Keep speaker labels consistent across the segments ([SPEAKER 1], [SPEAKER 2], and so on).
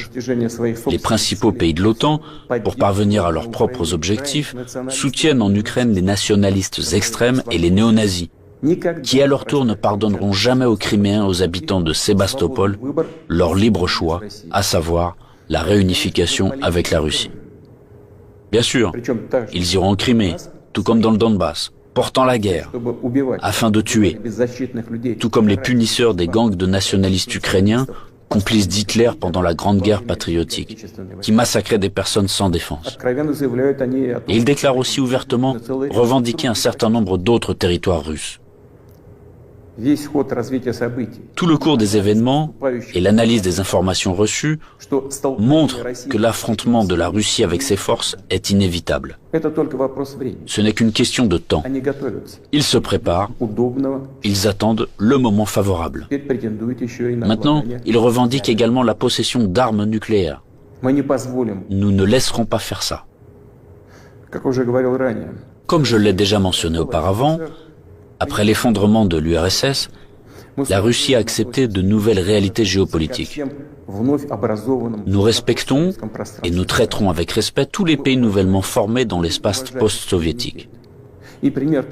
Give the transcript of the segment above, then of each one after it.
[SPEAKER 1] voisinage. Les principaux pays de l'OTAN, pour parvenir à leurs propres objectifs, soutiennent en Ukraine les nationalistes extrêmes et les néo-nazis, qui à leur tour ne pardonneront jamais aux Criméens, aux habitants de Sébastopol, leur libre choix, à savoir la réunification avec la Russie. Bien sûr, ils iront en Crimée, tout comme dans le Donbass, portant la guerre, afin de tuer, tout comme les punisseurs des gangs de nationalistes ukrainiens, complices d'Hitler pendant la Grande Guerre patriotique, qui massacraient des personnes sans défense. Et ils déclarent aussi ouvertement revendiquer un certain nombre d'autres territoires russes. Tout le cours des événements et l'analyse des informations reçues montrent que l'affrontement de la Russie avec ses forces est inévitable. Ce n'est qu'une question de temps. Ils se préparent, ils attendent le moment favorable. Maintenant, ils revendiquent également la possession d'armes nucléaires. Nous ne laisserons pas faire ça. Comme je l'ai déjà mentionné auparavant, après l'effondrement de l'URSS, la Russie a accepté de nouvelles réalités géopolitiques. Nous respectons et nous traiterons avec respect tous les pays nouvellement formés dans l'espace post-soviétique.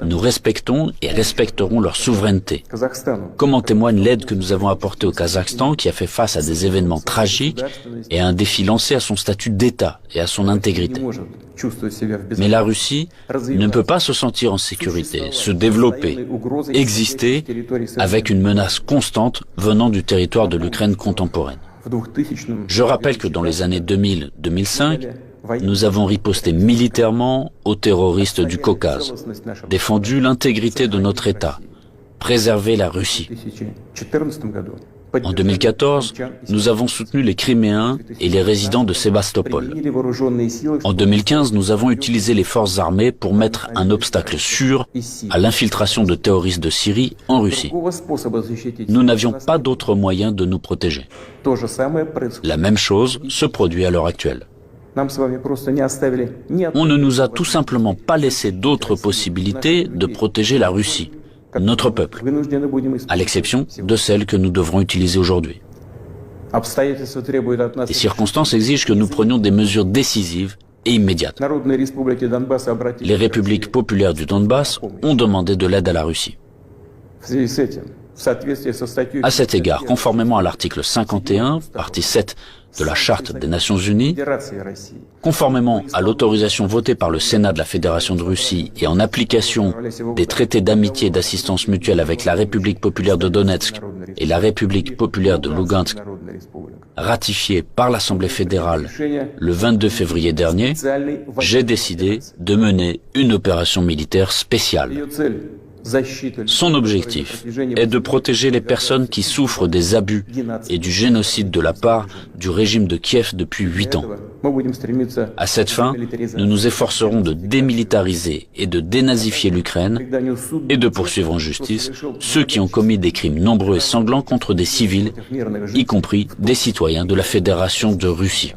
[SPEAKER 1] Nous respectons et respecterons leur souveraineté, comme en témoigne l'aide que nous avons apportée au Kazakhstan, qui a fait face à des événements tragiques et à un défi lancé à son statut d'État et à son intégrité. Mais la Russie ne peut pas se sentir en sécurité, se développer, exister avec une menace constante venant du territoire de l'Ukraine contemporaine. Je rappelle que dans les années 2000-2005, nous avons riposté militairement aux terroristes du Caucase, défendu l'intégrité de notre État, préservé la Russie. En 2014, nous avons soutenu les Criméens et les résidents de Sébastopol. En 2015, nous avons utilisé les forces armées pour mettre un obstacle sûr à l'infiltration de terroristes de Syrie en Russie. Nous n'avions pas d'autre moyen de nous protéger. La même chose se produit à l'heure actuelle. On ne nous a tout simplement pas laissé d'autres possibilités de protéger la Russie, notre peuple, à l'exception de celles que nous devrons utiliser aujourd'hui. Les circonstances exigent que nous prenions des mesures décisives et immédiates. Les républiques populaires du Donbass ont demandé de l'aide à la Russie. À cet égard, conformément à l'article 51, partie 7 de la Charte des Nations Unies, conformément à l'autorisation votée par le Sénat de la Fédération de Russie et en application des traités d'amitié et d'assistance mutuelle avec la République populaire de Donetsk et la République populaire de Lugansk, ratifiés par l'Assemblée fédérale le 22 février dernier, j'ai décidé de mener une opération militaire spéciale. Son objectif est de protéger les personnes qui souffrent des abus et du génocide de la part du régime de Kiev depuis 8 ans. À cette fin, nous nous efforcerons de démilitariser et de dénazifier l'Ukraine et de poursuivre en justice ceux qui ont commis des crimes nombreux et sanglants contre des civils, y compris des citoyens de la Fédération de Russie.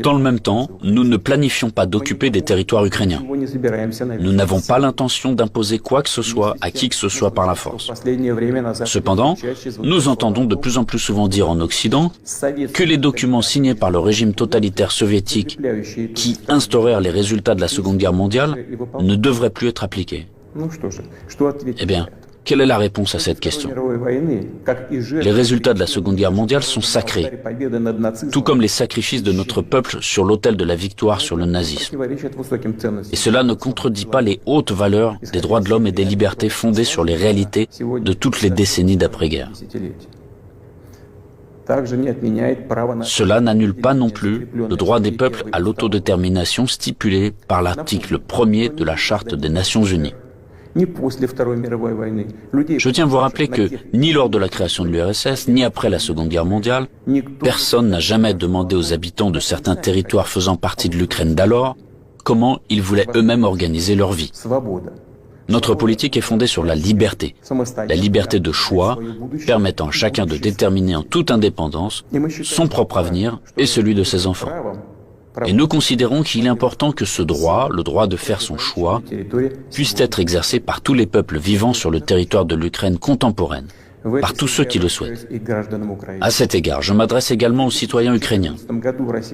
[SPEAKER 1] Dans le même temps, nous ne planifions pas d'occuper des territoires ukrainiens. Nous n'avons pas l'intention d'imposer quoi que ce soit à qui que ce soit par la force. Cependant, nous entendons de plus en plus souvent dire en Occident que les documents signés par le régime totalitaire soviétique qui instaurèrent les résultats de la Seconde Guerre mondiale ne devraient plus être appliqués. Eh bien, quelle est la réponse à cette question? Les résultats de la Seconde Guerre mondiale sont sacrés, tout comme les sacrifices de notre peuple sur l'autel de la victoire sur le nazisme. Et cela ne contredit pas les hautes valeurs des droits de l'homme et des libertés fondées sur les réalités de toutes les décennies d'après-guerre. Cela n'annule pas non plus le droit des peuples à l'autodétermination stipulé par l'article 1er de la Charte des Nations Unies. Je tiens à vous rappeler que ni lors de la création de l'URSS, ni après la Seconde Guerre mondiale, personne n'a jamais demandé aux habitants de certains territoires faisant partie de l'Ukraine d'alors comment ils voulaient eux-mêmes organiser leur vie. Notre politique est fondée sur la liberté de choix, permettant à chacun de déterminer en toute indépendance son propre avenir et celui de ses enfants. Et nous considérons qu'il est important que ce droit, le droit de faire son choix, puisse être exercé par tous les peuples vivant sur le territoire de l'Ukraine contemporaine, par tous ceux qui le souhaitent. À cet égard, je m'adresse également aux citoyens ukrainiens.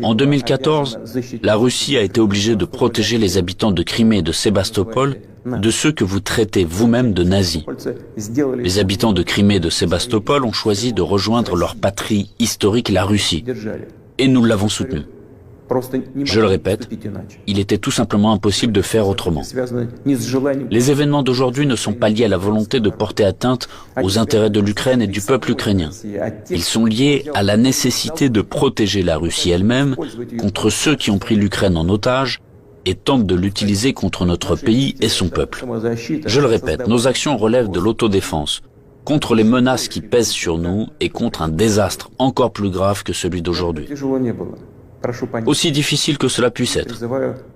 [SPEAKER 1] En 2014, la Russie a été obligée de protéger les habitants de Crimée et de Sébastopol de ceux que vous traitez vous-même de nazis. Les habitants de Crimée et de Sébastopol ont choisi de rejoindre leur patrie historique, la Russie, et nous l'avons soutenu. Je le répète, il était tout simplement impossible de faire autrement. Les événements d'aujourd'hui ne sont pas liés à la volonté de porter atteinte aux intérêts de l'Ukraine et du peuple ukrainien. Ils sont liés à la nécessité de protéger la Russie elle-même contre ceux qui ont pris l'Ukraine en otage et tentent de l'utiliser contre notre pays et son peuple. Je le répète, nos actions relèvent de l'autodéfense, contre les menaces qui pèsent sur nous et contre un désastre encore plus grave que celui d'aujourd'hui. Aussi difficile que cela puisse être,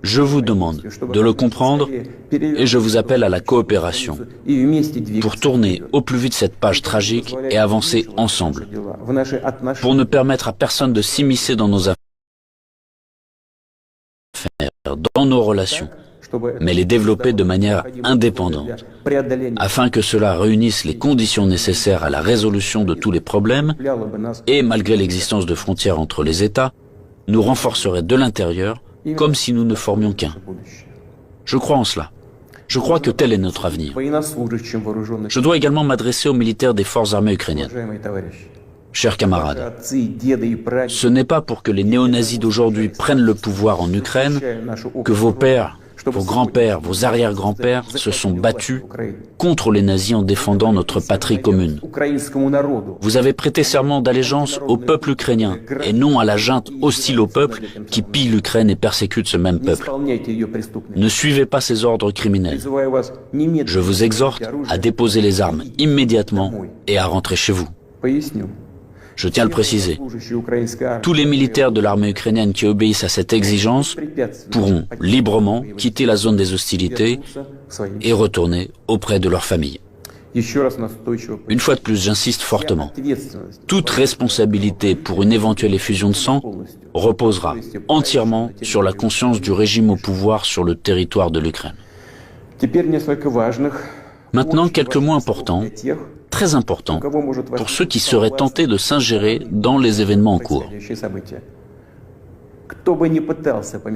[SPEAKER 1] je vous demande de le comprendre et je vous appelle à la coopération pour tourner au plus vite cette page tragique et avancer ensemble, pour ne permettre à personne de s'immiscer dans nos affaires, dans nos relations, mais les développer de manière indépendante, afin que cela réunisse les conditions nécessaires à la résolution de tous les problèmes et, malgré l'existence de frontières entre les États, nous renforcerait de l'intérieur comme si nous ne formions qu'un. Je crois en cela. Je crois que tel est notre avenir. Je dois également m'adresser aux militaires des forces armées ukrainiennes. Chers camarades, ce n'est pas pour que les néo-nazis d'aujourd'hui prennent le pouvoir en Ukraine que vos pères, vos grands-pères, vos arrière-grands-pères se sont battus contre les nazis en défendant notre patrie commune. Vous avez prêté serment d'allégeance au peuple ukrainien et non à la junte hostile au peuple qui pille l'Ukraine et persécute ce même peuple. Ne suivez pas ces ordres criminels. Je vous exhorte à déposer les armes immédiatement et à rentrer chez vous. Je tiens à le préciser, tous les militaires de l'armée ukrainienne qui obéissent à cette exigence pourront librement quitter la zone des hostilités et retourner auprès de leur famille. Une fois de plus, j'insiste fortement, toute responsabilité pour une éventuelle effusion de sang reposera entièrement sur la conscience du régime au pouvoir sur le territoire de l'Ukraine. Maintenant, quelques mots importants, très importants, pour ceux qui seraient tentés de s'ingérer dans les événements en cours.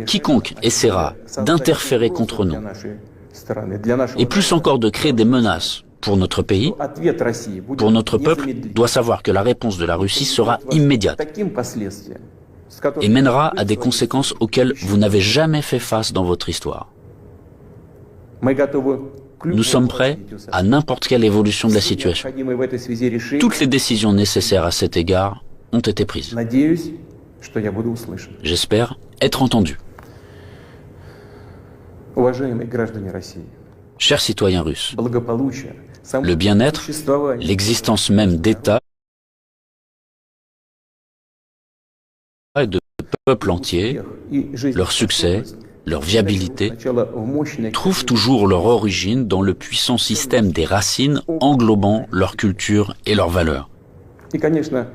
[SPEAKER 1] Quiconque essaiera d'interférer contre nous, et plus encore de créer des menaces pour notre pays, pour notre peuple, doit savoir que la réponse de la Russie sera immédiate et mènera à des conséquences auxquelles vous n'avez jamais fait face dans votre histoire. Nous sommes prêts à n'importe quelle évolution de la situation. Toutes les décisions nécessaires à cet égard ont été prises. J'espère être entendu. Chers citoyens russes, le bien-être, l'existence même d'États et de peuples entiers, leur succès, leur viabilité, trouvent toujours leur origine dans le puissant système des racines englobant leur culture et leurs valeurs.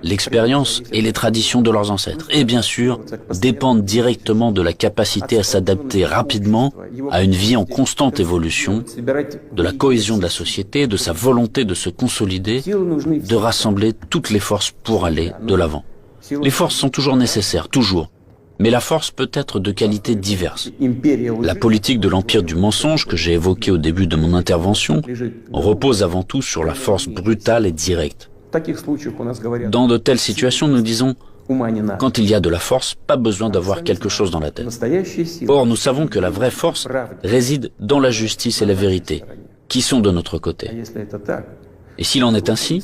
[SPEAKER 1] L'expérience et les traditions de leurs ancêtres, et bien sûr, dépendent directement de la capacité à s'adapter rapidement à une vie en constante évolution, de la cohésion de la société, de sa volonté de se consolider, de rassembler toutes les forces pour aller de l'avant. Les forces sont toujours nécessaires, toujours. Mais la force peut être de qualités diverses. La politique de l'empire du mensonge que j'ai évoquée au début de mon intervention repose avant tout sur la force brutale et directe. Dans de telles situations, nous disons, quand il y a de la force, pas besoin d'avoir quelque chose dans la tête. Or, nous savons que la vraie force réside dans la justice et la vérité, qui sont de notre côté. Et s'il en est ainsi,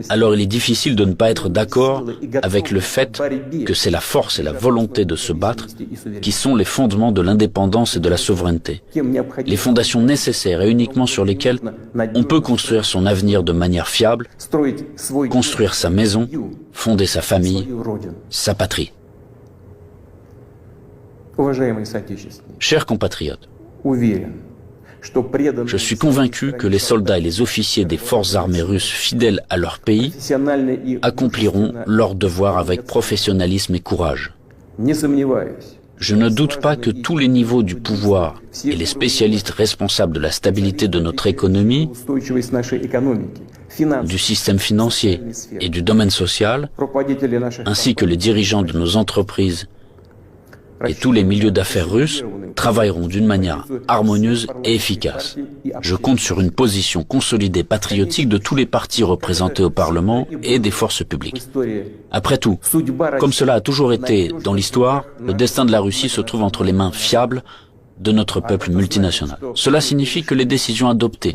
[SPEAKER 1] alors il est difficile de ne pas être d'accord avec le fait que c'est la force et la volonté de se battre qui sont les fondements de l'indépendance et de la souveraineté. Les fondations nécessaires et uniquement sur lesquelles on peut construire son avenir de manière fiable, construire sa maison, fonder sa famille, sa patrie. Chers compatriotes, je suis convaincu que les soldats et les officiers des forces armées russes fidèles à leur pays accompliront leur devoir avec professionnalisme et courage. Je ne doute pas que tous les niveaux du pouvoir et les spécialistes responsables de la stabilité de notre économie, du système financier et du domaine social, ainsi que les dirigeants de nos entreprises et tous les milieux d'affaires russes travailleront d'une manière harmonieuse et efficace. Je compte sur une position consolidée patriotique de tous les partis représentés au Parlement et des forces publiques. Après tout, comme cela a toujours été dans l'histoire, le destin de la Russie se trouve entre les mains fiables de notre peuple multinational. Cela signifie que les décisions adoptées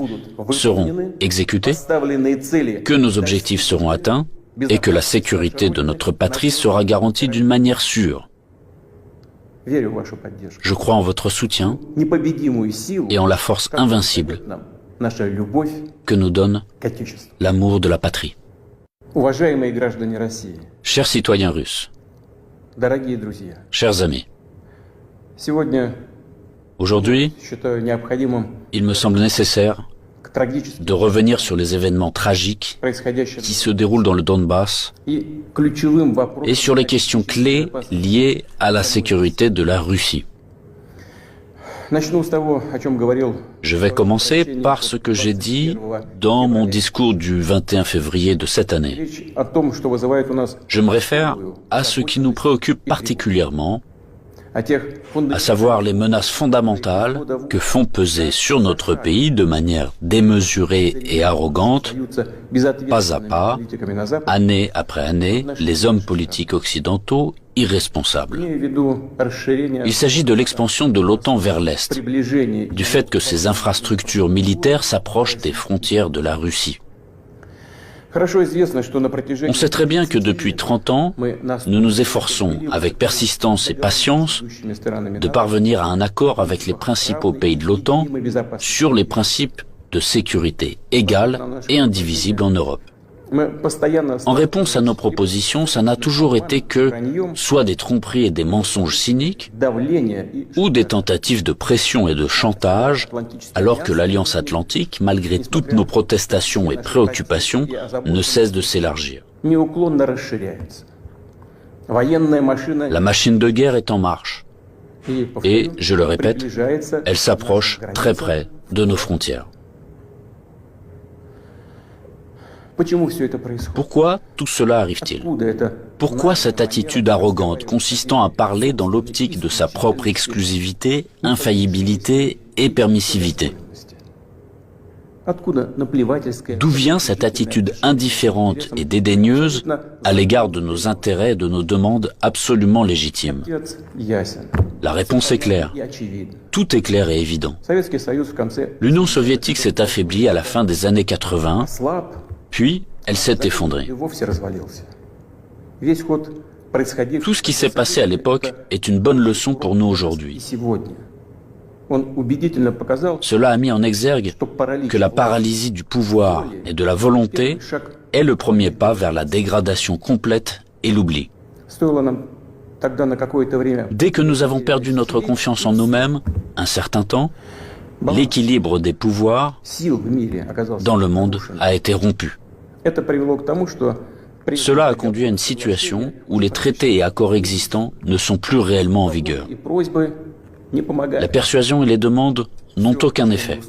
[SPEAKER 1] seront exécutées, que nos objectifs seront atteints et que la sécurité de notre patrie sera garantie d'une manière sûre. Je crois en votre soutien et en la force invincible que nous donne l'amour de la patrie. Chers citoyens russes, chers amis, aujourd'hui, il me semble nécessaire de revenir sur les événements tragiques qui se déroulent dans le Donbass et sur les questions clés liées à la sécurité de la Russie. Je vais commencer par ce que j'ai dit dans mon discours du 21 février de cette année. Je me réfère à ce qui nous préoccupe particulièrement, à savoir les menaces fondamentales que font peser sur notre pays de manière démesurée et arrogante, pas à pas, année après année, les hommes politiques occidentaux irresponsables. Il s'agit de l'expansion de l'OTAN vers l'Est, du fait que ces infrastructures militaires s'approchent des frontières de la Russie. On sait très bien que depuis 30 ans, nous nous efforçons, avec persistance et patience, de parvenir à un accord avec les principaux pays de l'OTAN sur les principes de sécurité égale et indivisible en Europe. En réponse à nos propositions, ça n'a toujours été que soit des tromperies et des mensonges cyniques, ou des tentatives de pression et de chantage, alors que l'Alliance Atlantique, malgré toutes nos protestations et préoccupations, ne cesse de s'élargir. La machine de guerre est en marche. Et, je le répète, elle s'approche très près de nos frontières. Pourquoi tout cela arrive-t-il? Pourquoi cette attitude arrogante consistant à parler dans l'optique de sa propre exclusivité, infaillibilité et permissivité? D'où vient cette attitude indifférente et dédaigneuse à l'égard de nos intérêts et de nos demandes absolument légitimes? La réponse est claire. Tout est clair et évident. L'Union soviétique s'est affaiblie à la fin des années 80, puis elle s'est effondrée. Tout ce qui s'est passé à l'époque est une bonne leçon pour nous aujourd'hui. Cela a mis en exergue que la paralysie du pouvoir et de la volonté est le premier pas vers la dégradation complète et l'oubli. Dès que nous avons perdu notre confiance en nous-mêmes, un certain temps, l'équilibre des pouvoirs dans le monde a été rompu. Cela a conduit à une situation où les traités et accords existants ne sont plus réellement en vigueur. La persuasion et les demandes n'ont aucun effet.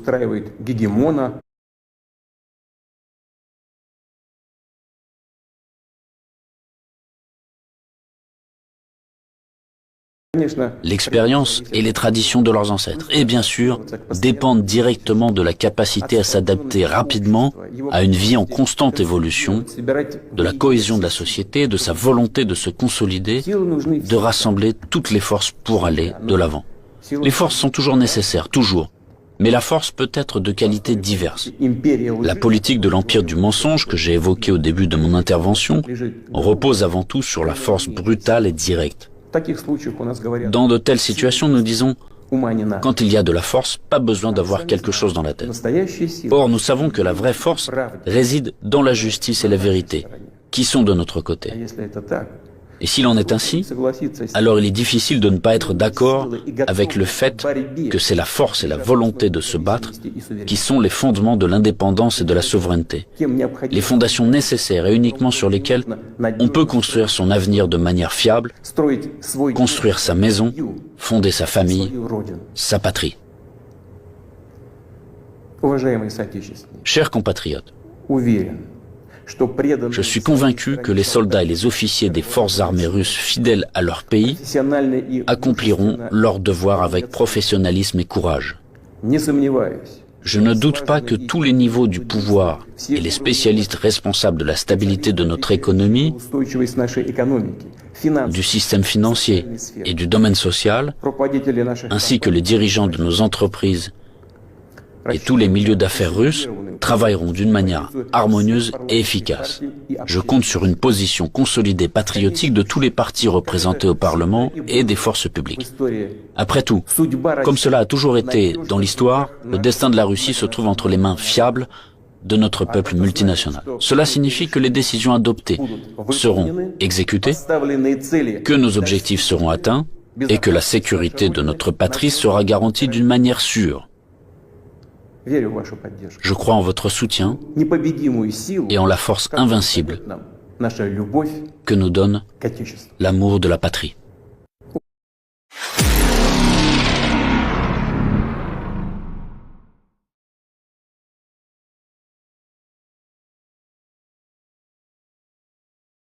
[SPEAKER 1] L'expérience et les traditions de leurs ancêtres, et bien sûr, dépendent directement de la capacité à s'adapter rapidement à une vie en constante évolution, de la cohésion de la société, de sa volonté de se consolider, de rassembler toutes les forces pour aller de l'avant. Les forces sont toujours nécessaires, toujours. Mais la force peut être de qualités diverses. La politique de l'empire du mensonge que j'ai évoquée au début de mon intervention repose avant tout sur la force brutale et directe. Dans de telles situations, nous disons, quand il y a de la force, pas besoin d'avoir quelque chose dans la tête. Or, nous savons que la vraie force réside dans la justice et la vérité, qui sont de notre côté. Et s'il en est ainsi, alors il est difficile de ne pas être d'accord avec le fait que c'est la force et la volonté de se battre qui sont les fondements de l'indépendance et de la souveraineté, les fondations nécessaires et uniquement sur lesquelles on peut construire son avenir de manière fiable, construire sa maison, fonder sa famille, sa patrie. Chers compatriotes, je suis convaincu que les soldats et les officiers des forces armées russes fidèles à leur pays accompliront leur devoir avec professionnalisme et courage. Je ne doute pas que tous les niveaux du pouvoir et les spécialistes responsables de la stabilité de notre économie, du système financier et du domaine social, ainsi que les dirigeants de nos entreprises et tous les milieux d'affaires russes travailleront d'une manière harmonieuse et efficace. Je compte sur une position consolidée patriotique de tous les partis représentés au Parlement et des forces publiques. Après tout, comme cela a toujours été dans l'histoire, le destin de la Russie se trouve entre les mains fiables de notre peuple multinational. Cela signifie que les décisions adoptées seront exécutées, que nos objectifs seront atteints et que la sécurité de notre patrie sera garantie d'une manière sûre. Je crois en votre soutien et en la force invincible que nous donne l'amour de la patrie.